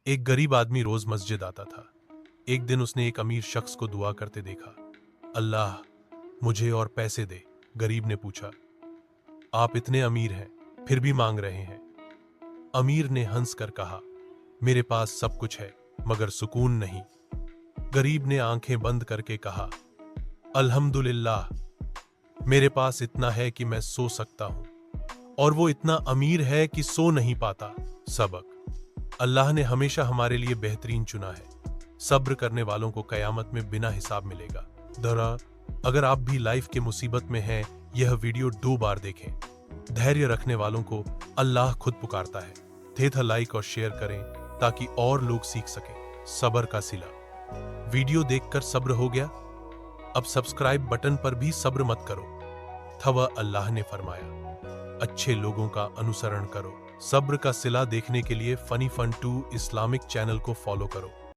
एक गरीब आदमी रोज मस्जिद आता था। एक दिन उसने एक अमीर शख्स को दुआ करते देखा। अल्लाह, मुझे और पैसे दे। गरीब ने पूछा, आप इतने अमीर हैं, फिर भी मांग रहे हैं? अमीर ने हंस कर कहा, मेरे पास सब कुछ है, मगर सुकून नहीं। गरीब ने आंखें बंद करके कहा, अल्हम्दुलिल्लाह, मेरे पास इतना है कि मैं सो सकता हूं, और वो इतना अमीर है कि सो नहीं पाता। सबक: अल्लाह ने हमेशा हमारे लिए बेहतरीन चुना है। सब्र करने वालों को कयामत में बिना हिसाब मिलेगा। दरा, अगर आप भी लाइफ के मुसीबत में हैं, यह वीडियो 2 बार देखें। धैर्य रखने वालों को अल्लाह खुद पुकारता है। थे लाइक और शेयर करें ताकि और लोग सीख सकें। सब्र का सिला। वीडियो देखकर सब्र हो गया? अब सब्सक्राइब बटन पर भी सब्र मत करो। थवा अल्लाह ने फरमाया, अच्छे लोगों का अनुसरण करो। सब्र का सिला देखने के लिए फनी फन 2 इस्लामिक चैनल को फॉलो करो।